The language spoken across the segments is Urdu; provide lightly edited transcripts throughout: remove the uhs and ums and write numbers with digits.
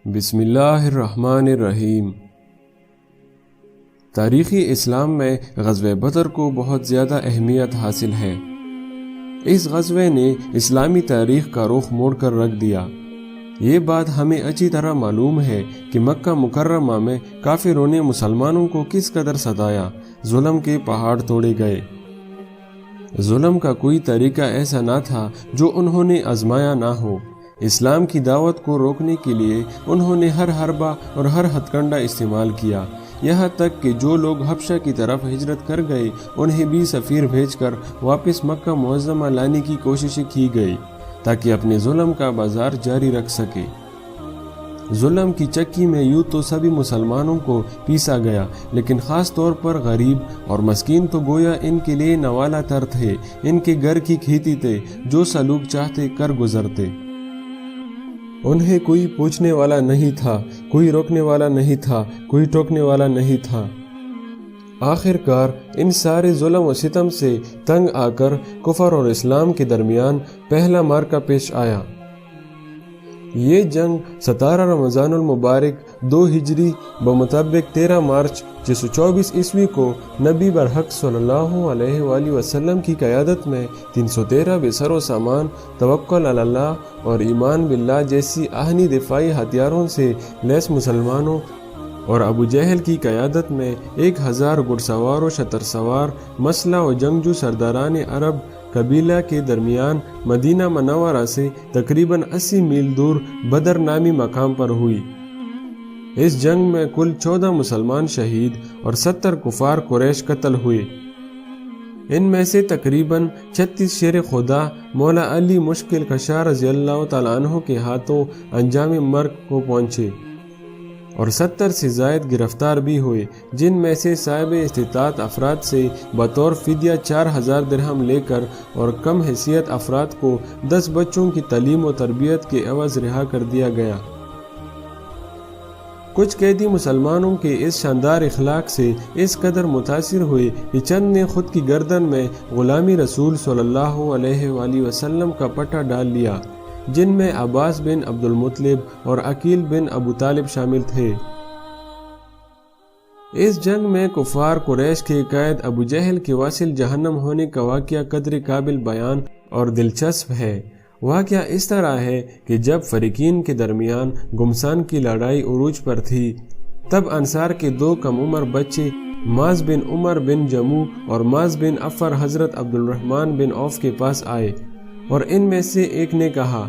بسم اللہ الرحمن الرحیم۔ تاریخی اسلام میں غزوہ بدر کو بہت زیادہ اہمیت حاصل ہے۔ اس غزوے نے اسلامی تاریخ کا رخ موڑ کر رکھ دیا۔ یہ بات ہمیں اچھی طرح معلوم ہے کہ مکہ مکرمہ میں کافروں نے مسلمانوں کو کس قدر ستایا، ظلم کے پہاڑ توڑے گئے۔ ظلم کا کوئی طریقہ ایسا نہ تھا جو انہوں نے آزمایا نہ ہو۔ اسلام کی دعوت کو روکنے کے لیے انہوں نے ہر حربہ اور ہر ہتھ کنڈا استعمال کیا، یہاں تک کہ جو لوگ حبشہ کی طرف ہجرت کر گئے انہیں بھی سفیر بھیج کر واپس مکہ معظمہ لانے کی کوششیں کی گئی تاکہ اپنے ظلم کا بازار جاری رکھ سکے۔ ظلم کی چکی میں یوں تو سبھی مسلمانوں کو پیسا گیا، لیکن خاص طور پر غریب اور مسکین تو گویا ان کے لیے نوالا تر تھے، ان کے گھر کی کھیتی تھے، جو سلوک چاہتے کر گزرتے۔ انہیں کوئی پوچھنے والا نہیں تھا، کوئی روکنے والا نہیں تھا، کوئی ٹوکنے والا نہیں تھا۔ آخر کار ان سارے ظلم و ستم سے تنگ آ کر کفر اور اسلام کے درمیان پہلا معرکہ پیش آیا۔ یہ جنگ 17 رمضان المبارک 2 ہجری بمطابق 13 مارچ 624 عیسوی کو نبی برحق صلی اللہ علیہ وآلہ وسلم کی قیادت میں 313 بے سر و سامان، توکل علی اللہ اور ایمان باللہ جیسی آہنی دفاعی ہتھیاروں سے لیس مسلمانوں اور ابو جہل کی قیادت میں 1000 گھڑ سوار و شتر سوار مسلح و جنگجو سرداران عرب قبیلہ کے درمیان مدینہ منورہ سے تقریباً 80 میل دور بدر نامی مقام پر ہوئی۔ اس جنگ میں کل 14 مسلمان شہید اور 70 کفار قریش قتل ہوئے۔ ان میں سے تقریباً 36 شیر خدا مولا علی مشکل کشا رضی اللہ تعالیٰ عنہ کے ہاتھوں انجام مرگ کو پہنچے اور 70 سے زائد گرفتار بھی ہوئے، جن میں سے صاحب استطاعت افراد سے بطور فدیہ 4000 درہم لے کر اور کم حیثیت افراد کو 10 بچوں کی تعلیم و تربیت کے عوض رہا کر دیا گیا۔ کچھ قیدی مسلمانوں کے اس شاندار اخلاق سے اس قدر متاثر ہوئے کہ چند نے خود کی گردن میں غلامی رسول صلی اللہ علیہ وآلہ وسلم کا پٹا ڈال لیا، جن میں عباس بن عبد المطلب اور عقیل بن ابو طالب شامل تھے۔ اس جنگ میں کفار قریش کے قائد ابو جہل کے واصل جہنم ہونے کا واقعہ قدر قابل بیان اور دلچسپ ہے۔ واقعہ اس طرح ہے کہ جب فریقین کے درمیان گمسان کی لڑائی عروج پر تھی، تب انصار کے 2 کم عمر بچے معاذ بن عمر بن جموع اور معاذ بن عفر حضرت عبد الرحمن بن عوف کے پاس آئے، اور ان میں سے ایک نے کہا،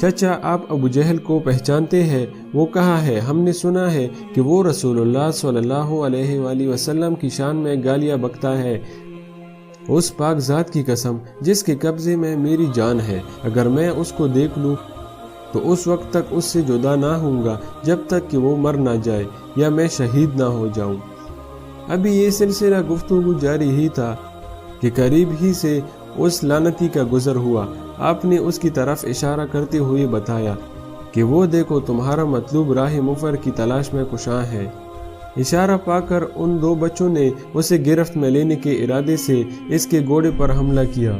چچا آپ ابو جہل کو پہچانتے ہیں؟ وہ کہا ہے، ہم نے سنا ہے کہ وہ رسول اللہ صلی اللہ علیہ وآلہ وسلم کی شان میں گالیاں بکتا ہے۔ اس پاک ذات کی قسم جس کے قبضے میں میری جان ہے، اگر میں اس کو دیکھ لوں تو اس وقت تک اس سے جدا نہ ہوں گا جب تک کہ وہ مر نہ جائے یا میں شہید نہ ہو جاؤں۔ ابھی یہ سلسلہ گفتگو جاری ہی تھا کہ قریب ہی سے اس لعنتی کا گزر ہوا۔ آپ نے اس کی طرف اشارہ کرتے ہوئے بتایا کہ وہ دیکھو تمہارا مطلوب راہ مفر کی تلاش میں کشاں ہے۔ اشارہ پا کر ان 2 بچوں نے اسے گرفت میں لینے کے ارادے سے اس کے گھوڑے پر حملہ کیا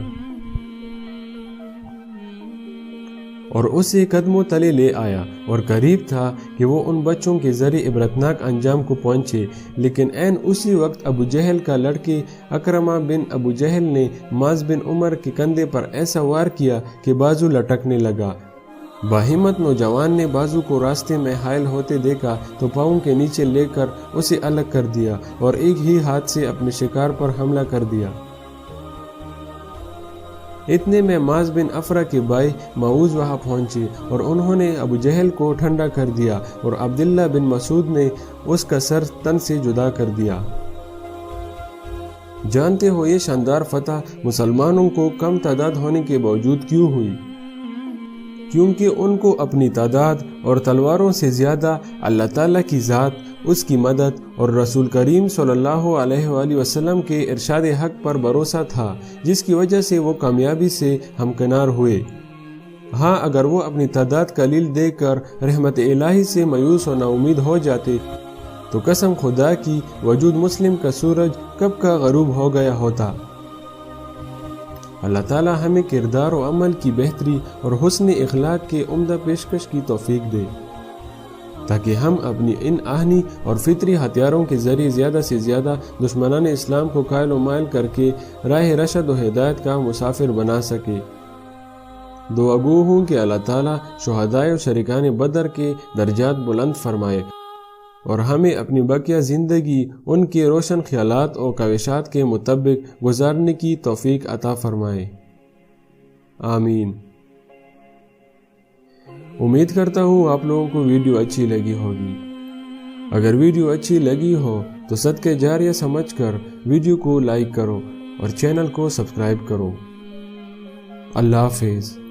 اور اسے قدموں تلے لے آیا، اور قریب تھا کہ وہ ان بچوں کے ذریعے عبرتناک انجام کو پہنچے، لیکن عین اسی وقت ابو جہل کا لڑکے اکرمہ بن ابو جہل نے معاذ بن عمر کے کندھے پر ایسا وار کیا کہ بازو لٹکنے لگا۔ باہمت نوجوان نے بازو کو راستے میں حائل ہوتے دیکھا تو پاؤں کے نیچے لے کر اسے الگ کر دیا اور ایک ہی ہاتھ سے اپنے شکار پر حملہ کر دیا۔ اتنے میں معاذ بن عفرہ کے بھائی معوذ وہاں پہنچے اور انہوں نے ابو جہل کو ٹھنڈا کر دیا اور عبداللہ بن مسعود نے اس کا سر تن سے جدا کر دیا۔ جانتے ہو یہ شاندار فتح مسلمانوں کو کم تعداد ہونے کے باوجود کیوں ہوئی؟ کیونکہ ان کو اپنی تعداد اور تلواروں سے زیادہ اللہ تعالیٰ کی ذات، اس کی مدد اور رسول کریم صلی اللہ علیہ وآلہ وسلم کے ارشاد حق پر بھروسہ تھا، جس کی وجہ سے وہ کامیابی سے ہمکنار ہوئے۔ ہاں، اگر وہ اپنی تعداد قلیل دیکھ کر رحمت الہی سے مایوس و نا امید ہو جاتے تو قسم خدا کی وجود مسلم کا سورج کب کا غروب ہو گیا ہوتا۔ اللہ تعالی ہمیں کردار و عمل کی بہتری اور حسن اخلاق کے عمدہ پیشکش کی توفیق دے۔ تاکہ ہم اپنی ان آہنی اور فطری ہتھیاروں کے ذریعے زیادہ سے زیادہ دشمنان اسلام کو قائل و مائل کر کے راہ رشد و ہدایت کا مسافر بنا سکے۔ دعا گو ہوں کہ اللہ تعالیٰ شہدائے و شریکان بدر کے درجات بلند فرمائے اور ہمیں اپنی بقیہ زندگی ان کے روشن خیالات اور کاوشات کے مطابق گزارنے کی توفیق عطا فرمائے، آمین۔ امید کرتا ہوں آپ لوگوں کو ویڈیو اچھی لگی ہوگی۔ اگر ویڈیو اچھی لگی ہو تو صدقہ جاریہ سمجھ کر ویڈیو کو لائک کرو اور چینل کو سبسکرائب کرو۔ اللہ حافظ۔